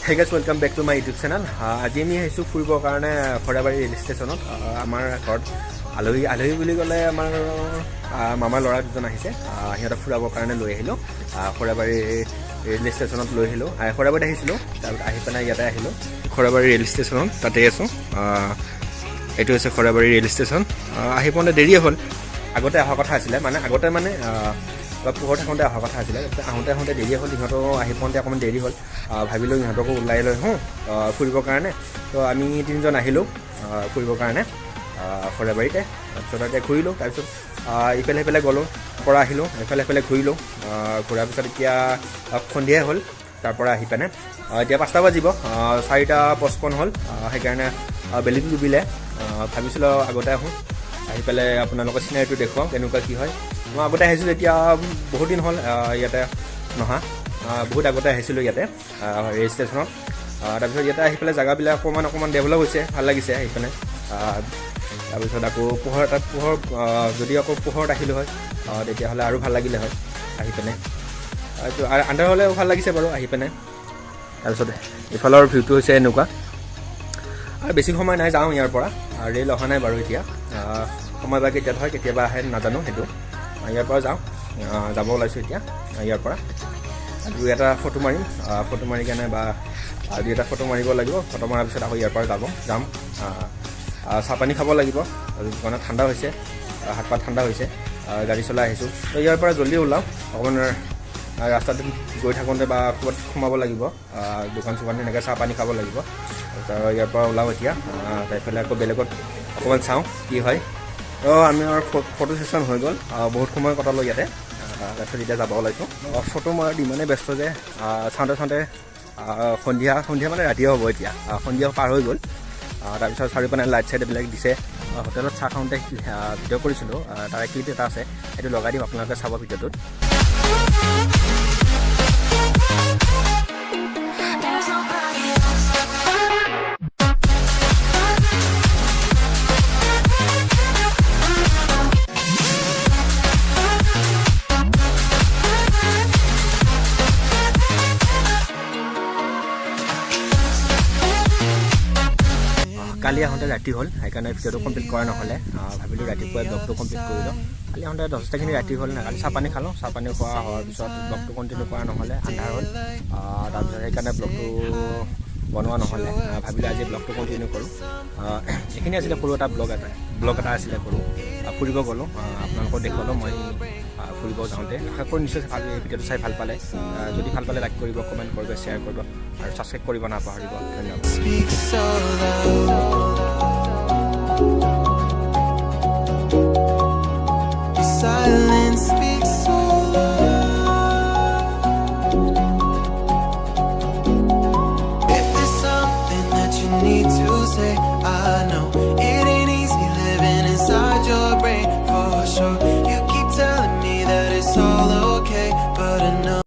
Hey guys, welcome back to my YouTube channel. আজি আমি আহিছোঁ ফুৰিবৰ কাৰণে খৰাবাৰী ৰেল ষ্টেচনত। আমাৰ ঘৰত আলহী বুলি ক'লে আমাৰ মামাৰ ল'ৰা দুজন আহিছে। সিহঁতক ফুৰাবৰ কাৰণে লৈ আহিলোঁ। খৰাবাৰী ৰেল ষ্টেচনত লৈ আহিলোঁ। খৰাবাৰীত আহিছিলোঁ, তাৰপিছত আহি পেলাই ইয়াতে আহিলোঁ। খৰাবাৰী ৰেল ষ্টেচনত তাতে আছোঁ। এইটো হৈছে খৰাবাৰী ৰেল ষ্টেচন। আহি পাওঁতে দেৰিয়ে হ'ল। আগতে অহা কথা আছিলে, আগতে পোহৰ থাকোঁতে অহা কথা আছিলে। আহোঁতে দেৰিয়ে হ'ল। সিহঁতক আহি পাওঁতে অকণমান দেৰি হ'ল। ভাবিলোঁ সিহঁতকো ওলাই লৈ আহোঁ ফুৰিবৰ কাৰণে। তো আমি তিনিজন আহিলোঁ ফুৰিবৰ কাৰণে খৰাবাৰীতে। তাৰপিছত এতিয়া ঘূৰিলোঁ। তাৰপিছত ইফালে সিফালে গ'লোঁ, পৰা আহিলোঁ, এইফালে ঘূৰিলোঁ। ঘূৰাৰ পিছত এতিয়া সন্ধিয়াই হ'ল। তাৰপৰা আহি পেনে এতিয়া 5টা বাজিব, 4:55 হ'ল। সেইকাৰণে বেলিটো ডুবিলে। ভাবিছিলোঁ আগতে আহোঁ, আহি পেলাই আপোনালোকৰ চিনাৰীটো দেখুৱাওঁ কেনেকুৱা কি হয়। মই আগতে আহিছিলোঁ, এতিয়া বহুত দিন হ'ল ইয়াতে নহা। বহুত আগতে আহিছিলোঁ ইয়াতে ৰেল ষ্টেচনত। তাৰপিছত ইয়াতে আহি পেলাই জেগাবিলাক অকণমান ডেভেলপ হৈছে, ভাল লাগিছে আহি পেলাই। তাৰপিছত আকৌ পোহৰ যদি আকৌ পোহৰত আহিলোঁ হয় তেতিয়াহ'লে আৰু ভাল লাগিলে হয় আহি পেনে। এইটো আন্ধাৰ হ'লেও ভাল লাগিছে বাৰু আহি পেনে। তাৰপিছত ইফালৰ ভিউটো হৈছে এনেকুৱা। আৰু বেছি সময় নাই, যাওঁ ইয়াৰ পৰা। ৰেল অহা নাই বাৰু এতিয়া। সময় বা কেতিয়া হয়, কেতিয়াবা আহে নাজানো সেইটো। ইয়াৰ পৰা যাব ওলাইছোঁ এতিয়া ইয়াৰ পৰা। দুই এটা ফটো মাৰিম, ফটো মাৰি কেনে বা দুই এটা ফটো মাৰিব লাগিব। ফটো মৰাৰ পিছত আকৌ ইয়াৰ পৰা যাম। চাহপানী খাব লাগিব, দোকানত ঠাণ্ডা হৈছে, হাত পাত ঠাণ্ডা হৈছে। গাড়ী চলাই আহিছোঁ, তো ইয়াৰ পৰা জল্দি ওলাওঁ। অকণমান ৰাস্তাটো গৈ থাকোঁতে বা ক'ৰবাত সোমাব লাগিব, দোকান চোকান এনেকৈ চাহপানী খাব লাগিব। তাৰপিছত ইয়াৰ পৰা ওলাওঁ এতিয়া। তাৰপৰা আকৌ বেলেগত অকণমান চাওঁ কি হয়। তো আমাৰ ফটো ছেশ্যন হৈ গ'ল, বহুত সময় কটালোঁ ইয়াতে। তাৰপিছত এতিয়া যাব ওলাইছোঁ। ফটো মৰাত ইমানেই ব্যস্ত যে চাওঁতে সন্ধিয়া ৰাতিয়ে হ'ব এতিয়া। সন্ধিয়া পাৰ হৈ গ'ল। তাৰপিছত চাৰিওপিনে লাইট চাইট এইবিলাক দিছে। হোটেলত চাহ খাওঁতে ভিডিঅ' কৰিছিলোঁ, তাৰে ক্লিপ এটা আছে, সেইটো লগাই দিম, আপোনালোকে চাব ভিডিঅ'টোত। কালি আহোঁতে ৰাতি হ'ল, সেইকাৰণে ভিডিঅ'টো কমপ্লিট কৰা নহ'লে। ভাবিলোঁ ৰাতিপুৱাই ব্লগটো কমপ্লিট কৰি লওঁ। কালি আহোঁতে যথেষ্টখিনি ৰাতি হ'ল। কালি চাহপানী খালোঁ, চাহপানী খোৱা হোৱাৰ পিছত ব্লগটো কণ্টিনিউ কৰা নহ'লে, আন্ধাৰ হ'ল। তাৰপিছত সেইকাৰণে ব্লগটো বনোৱা নহ'লে। ভাবিলোঁ আজি ব্লগটো কণ্টিনিউ কৰোঁ। এইখিনি আছিলে সৰু এটা ব্লগ এটা আছিলে কৰোঁ। ফুৰিব গ'লোঁ, আপোনালোকক দেখুৱালোঁ মই ফুৰিব যাওঁতে। আশা কৰি নিশ্চয় এই ভিডিঅ'টো চাই ভাল পালে। যদি ভাল পালে লাইক কৰিব, কমেণ্ট কৰিব, শ্বেয়াৰ কৰিব আৰু ছাবস্ক্ৰাইব কৰিব নাপাহৰিব। ধন্যবাদ।